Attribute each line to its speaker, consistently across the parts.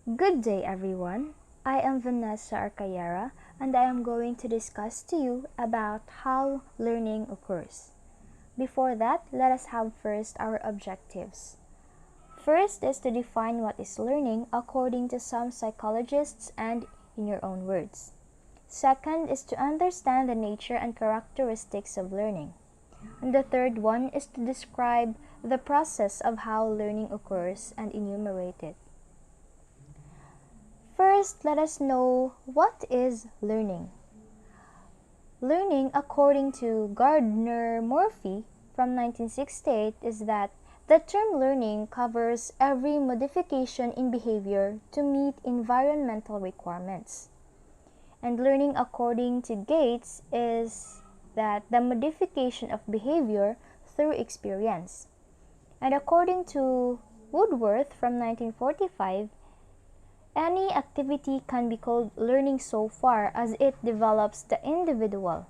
Speaker 1: Good day, everyone. I am Vanessa Arcayera, and I am going to discuss to you about how learning occurs. Before that, let us have first our objectives. First is to define what is learning according to some psychologists and in your own words. Second is to understand the nature and characteristics of learning. And the third one is to describe the process of how learning occurs and enumerate it. First, let us know what is learning. Learning, according to Gardner-Murphy from 1968, is that the term learning covers every modification in behavior to meet environmental requirements. And learning, according to Gates, is that the modification of behavior through experience. And according to Woodworth from 1945, any activity can be called learning so far as it develops the individual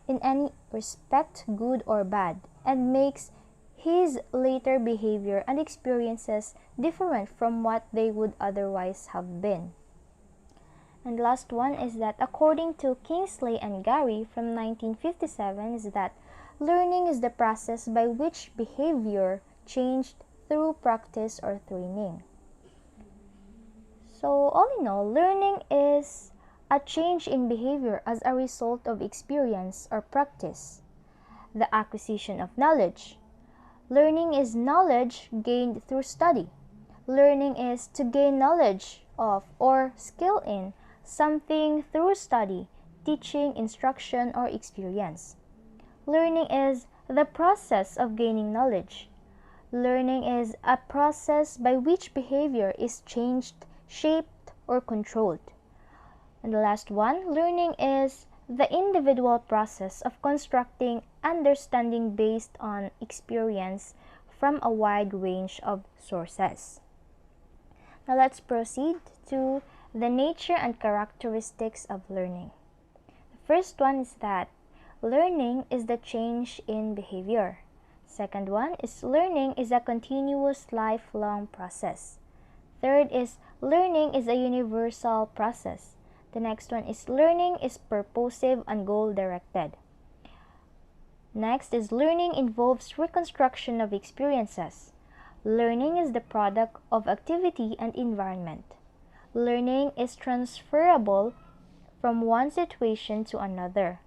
Speaker 1: in any respect, good or bad, and makes his later behavior and experiences different from what they would otherwise have been. And last one is that according to Kingsley and Gary from 1957 is that learning is the process by which behavior changed through practice or training. So, all in all, learning is a change in behavior as a result of experience or practice. The acquisition of knowledge. Learning is knowledge gained through study. Learning is to gain knowledge of or skill in something through study, teaching, instruction, or experience. Learning is the process of gaining knowledge. Learning is a process by which behavior is changed, shaped, or controlled. And the last one, learning is the individual process of constructing understanding based on experience from a wide range of sources. Now let's proceed to the nature and characteristics of learning. The first one is that learning is the change in behavior. Second one is learning is a continuous lifelong process. Third is learning is a universal process. The next one is learning is purposive and goal-directed. Next is learning involves reconstruction of experiences. Learning is the product of activity and environment. Learning is transferable from one situation to another.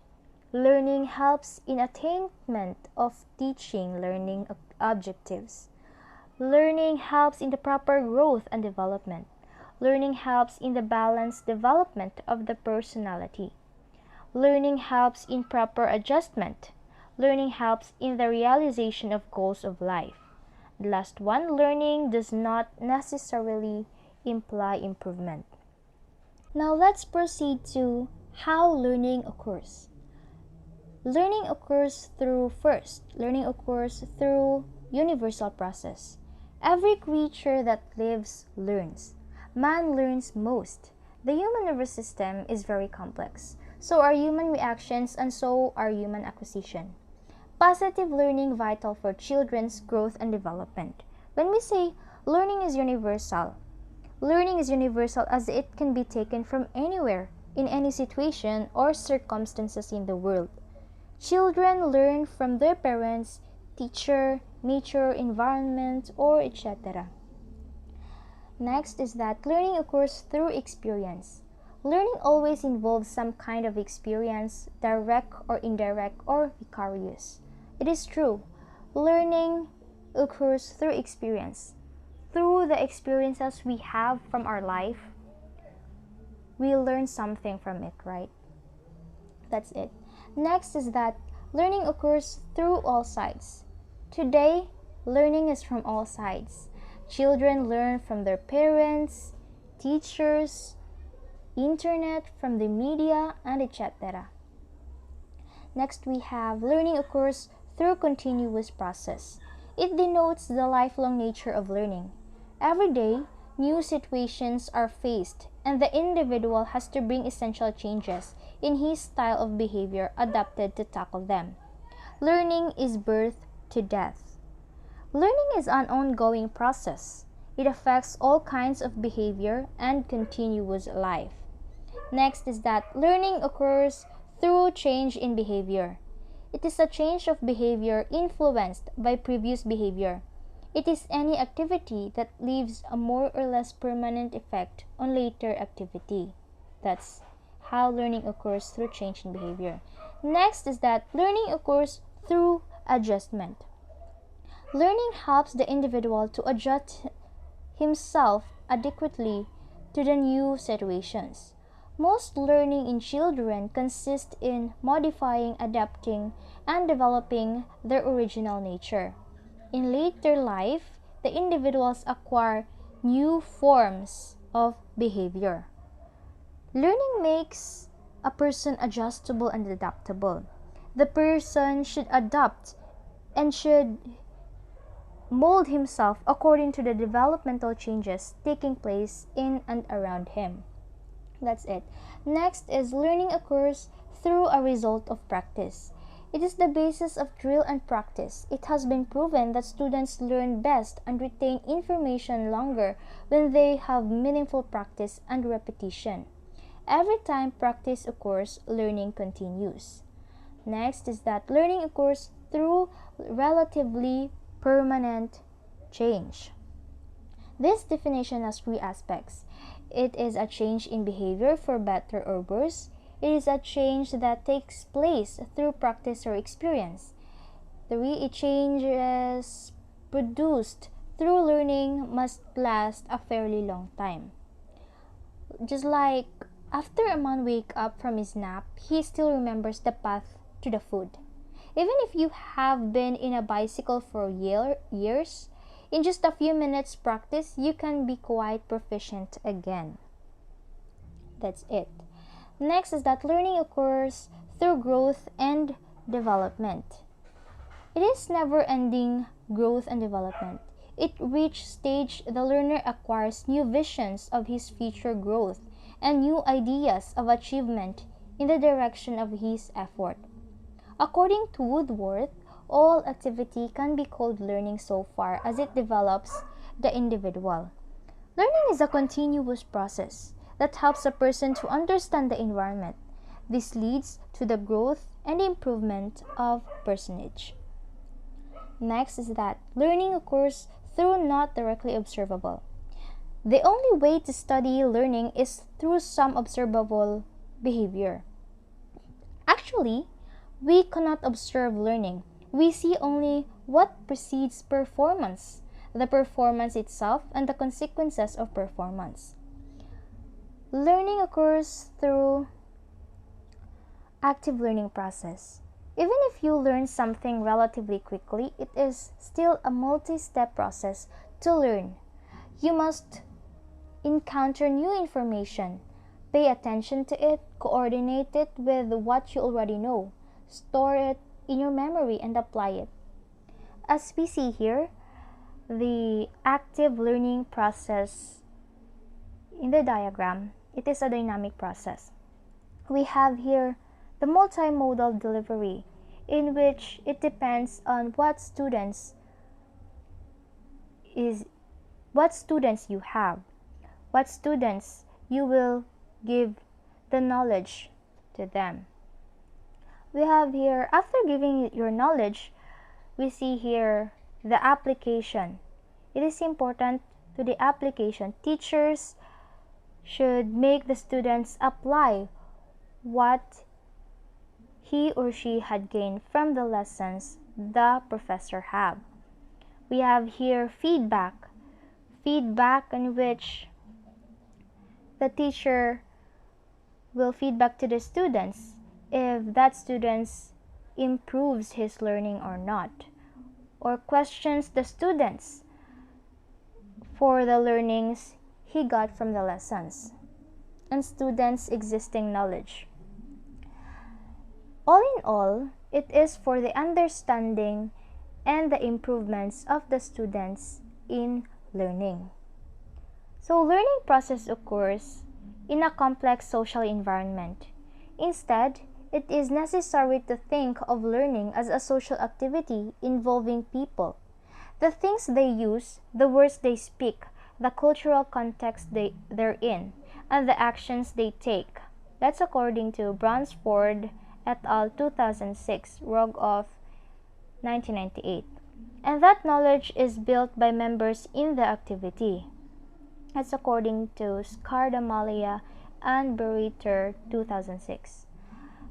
Speaker 1: Learning helps in attainment of teaching learning objectives. Learning helps in the proper growth and development. Learning helps in the balanced development of the personality. Learning helps in proper adjustment. Learning helps in the realization of goals of life. The last one, learning does not necessarily imply improvement. Now let's proceed to how learning occurs. Learning occurs through universal process. Every creature that lives learns. Man learns most. The human nervous system is very complex. So are human reactions and so are human acquisition. Positive learning vital for children's growth and development. When we say learning is universal as it can be taken from anywhere, in any situation or circumstances in the world. Children learn from their parents, teacher, nature, environment, or etc. Next is that learning occurs through experience. Learning always involves some kind of experience, direct or indirect or vicarious. It is true, learning occurs through experience. Through the experiences we have from our life, we learn something from it, right? That's it. Next is that learning occurs through all sides. Today, learning is from all sides. Children learn from their parents, teachers, internet, from the media, and etc. Next, we have learning occurs through continuous process. It denotes the lifelong nature of learning. Every day, new situations are faced, and the individual has to bring essential changes in his style of behavior adapted to tackle them. Learning is birth to death. Learning is an ongoing process. It affects all kinds of behavior and continuous life. Next is that learning occurs through change in behavior. It is a change of behavior influenced by previous behavior. It is any activity that leaves a more or less permanent effect on later activity. That's how learning occurs through change in behavior. Next is that learning occurs through adjustment. Learning helps the individual to adjust himself adequately to the new situations. Most learning in children consists in modifying, adapting, and developing their original nature. In later life, the individuals acquire new forms of behavior. Learning makes a person adjustable and adaptable. The person should adapt and should mold himself according to the developmental changes taking place in and around him. That's it. Next is learning occurs through a result of practice. It is the basis of drill and practice. It has been proven that students learn best and retain information longer when they have meaningful practice and repetition. Every time practice occurs, learning continues. Next is that learning occurs through relatively permanent change. This definition has three aspects. It is a change in behavior for better or worse. It is a change that takes place through practice or experience. Three, changes produced through learning must last a fairly long time. Just like after a man wakes up from his nap, he still remembers the path to the food. Even if you have been in a bicycle for years, in just a few minutes practice, you can be quite proficient again. That's it. Next is that learning occurs through growth and development. It is never-ending growth and development. At each stage, the learner acquires new visions of his future growth and new ideas of achievement in the direction of his effort. According to Woodworth, all activity can be called learning so far as it develops the individual. Learning is a continuous process that helps a person to understand the environment. This leads to the growth and improvement of personage. Next is that learning occurs through not directly observable. The only way to study learning is through some observable behavior. Actually, we cannot observe learning. We see only what precedes performance, the performance itself, and the consequences of performance. Learning occurs through active learning process. Even if you learn something relatively quickly, it is still a multi-step process to learn. You must encounter new information, pay attention to it, coordinate it with what you already know, store it in your memory, and apply it. As we see here, the active learning process in the diagram, it is a dynamic process. We have here the multimodal delivery, in which it depends on what students you have, what students you will give the knowledge to them. We have here, after giving your knowledge, we see here the application. It is important to the application. Teachers should make the students apply what he or she had gained from the lessons the professor have. We have here feedback in which the teacher will feedback to the students if that student improves his learning or not, or questions the students for the learnings he got from the lessons and students' existing knowledge. All in all, it is for the understanding and the improvements of the students in learning. So learning process occurs in a complex social environment. Instead, it is necessary to think of learning as a social activity involving people. The things they use, the words they speak, the cultural context they're in, and the actions they take. That's according to Bransford et al. 2006, Rogoff 1998. And that knowledge is built by members in the activity. That's according to Scardamalia and Beriter 2006.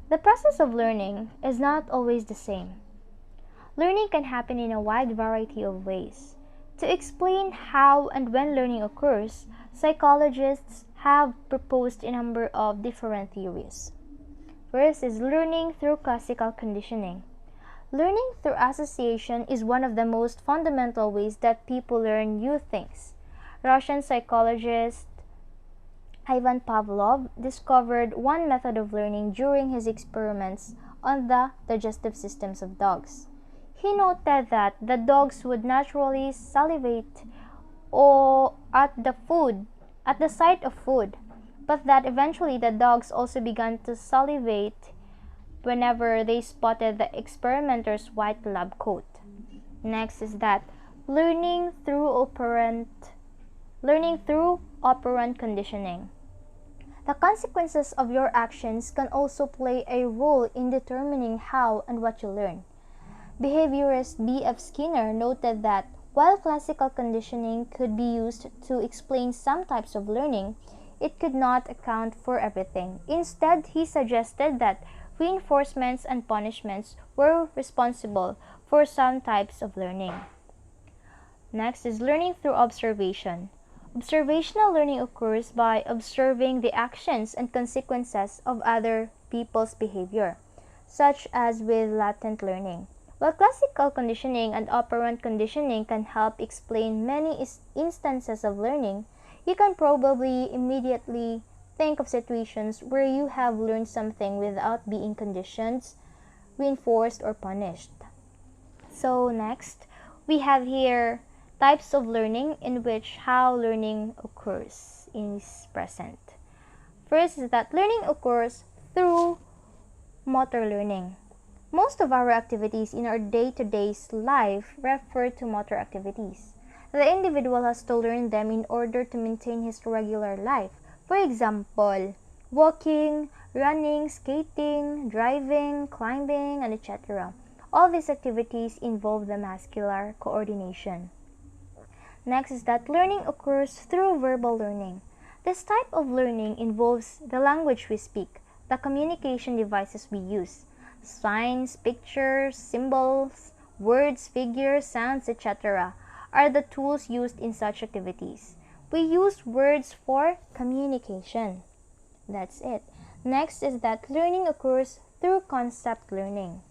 Speaker 1: The process of learning is not always the same. Learning can happen in a wide variety of ways. To explain how and when learning occurs, psychologists have proposed a number of different theories. First is learning through classical conditioning. Learning through association is one of the most fundamental ways that people learn new things. Russian psychologist Ivan Pavlov discovered one method of learning during his experiments on the digestive systems of dogs. He noted that the dogs would naturally salivate at the sight of food, but that eventually the dogs also began to salivate whenever they spotted the experimenter's white lab coat. Next is that learning through operant conditioning. The consequences of your actions can also play a role in determining how and what you learn. Behaviorist B.F. Skinner noted that while classical conditioning could be used to explain some types of learning, it could not account for everything. Instead, he suggested that reinforcements and punishments were responsible for some types of learning. Next is learning through observation. Observational learning occurs by observing the actions and consequences of other people's behavior, such as with latent learning. While classical conditioning and operant conditioning can help explain many instances of learning, you can probably immediately think of situations where you have learned something without being conditioned, reinforced, or punished. So next, we have here types of learning in which how learning occurs is present. First is that learning occurs through motor learning. Most of our activities in our day-to-day life refer to motor activities. The individual has to learn them in order to maintain his regular life. For example, walking, running, skating, driving, climbing, and etc. All these activities involve the muscular coordination. Next is that learning occurs through verbal learning. This type of learning involves the language we speak, the communication devices we use. Signs, pictures, symbols, words, figures, sounds, etc. are the tools used in such activities. We use words for communication. That's it. Next is that learning occurs through concept learning.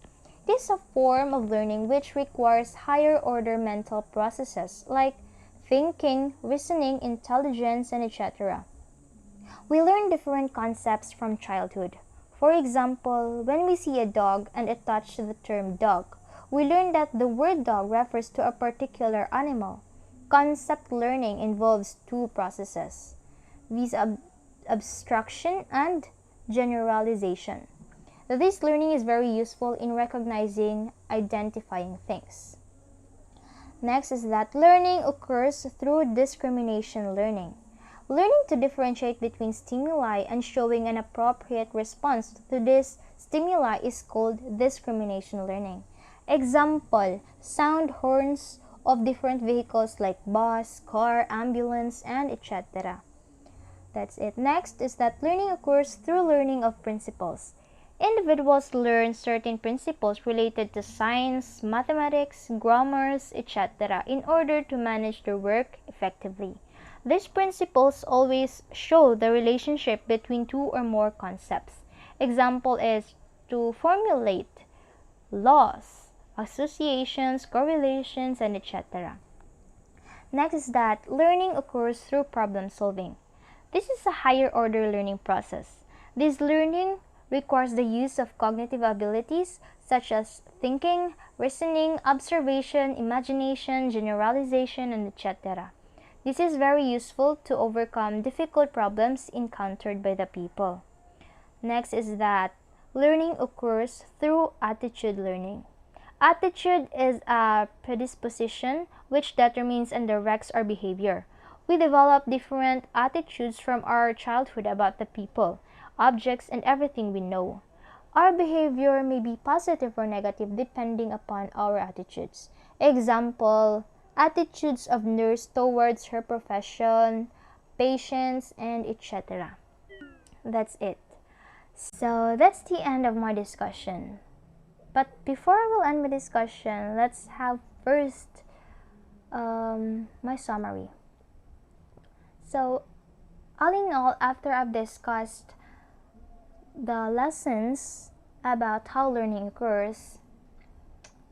Speaker 1: It is a form of learning which requires higher order mental processes like thinking, reasoning, intelligence, and etc. We learn different concepts from childhood. For example, when we see a dog and attach the term dog, we learn that the word dog refers to a particular animal. Concept learning involves two processes, viz. Abstraction and generalization. This learning is very useful in recognizing, identifying things. Next is that learning occurs through discrimination learning. Learning to differentiate between stimuli and showing an appropriate response to this stimuli is called discrimination learning. Example, sound horns of different vehicles like bus, car, ambulance, and etc. That's it. Next is that learning occurs through learning of principles. Individuals learn certain principles related to science, mathematics, grammars, etc. in order to manage their work effectively. These principles always show the relationship between two or more concepts. Example is to formulate laws, associations, correlations, and etc. Next is that learning occurs through problem solving. This is a higher order learning process. This learning requires the use of cognitive abilities such as thinking, reasoning, observation, imagination, generalization, and etc. This is very useful to overcome difficult problems encountered by the people. Next is that learning occurs through attitude learning. Attitude is a predisposition which determines and directs our behavior. We develop different attitudes from our childhood about the people, objects, and everything we know. Our behavior may be positive or negative depending upon our attitudes. Example, attitudes of nurse towards her profession, patients, and etc. That's it. So that's the end of my discussion. But before I will end my discussion, let's have first my summary. So, all in all, after I've discussed the lessons about how learning occurs,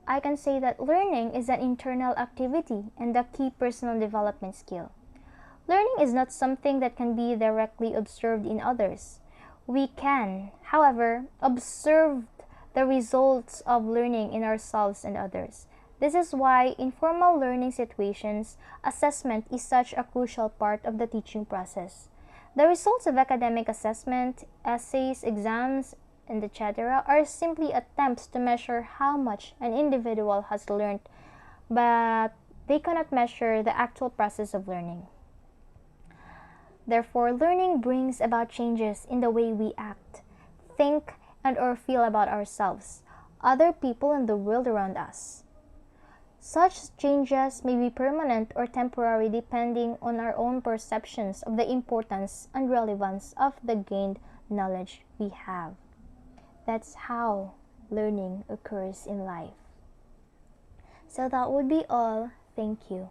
Speaker 1: I can say that learning is an internal activity and a key personal development skill. Learning is not something that can be directly observed in others. We can, however, observe the results of learning in ourselves and others. This is why in formal learning situations, assessment is such a crucial part of the teaching process. The results of academic assessment, essays, exams, and etc. are simply attempts to measure how much an individual has learned, but they cannot measure the actual process of learning. Therefore, learning brings about changes in the way we act, think, and or feel about ourselves, other people, and the world around us. Such changes may be permanent or temporary depending on our own perceptions of the importance and relevance of the gained knowledge we have. That's how learning occurs in life. So that would be all. Thank you.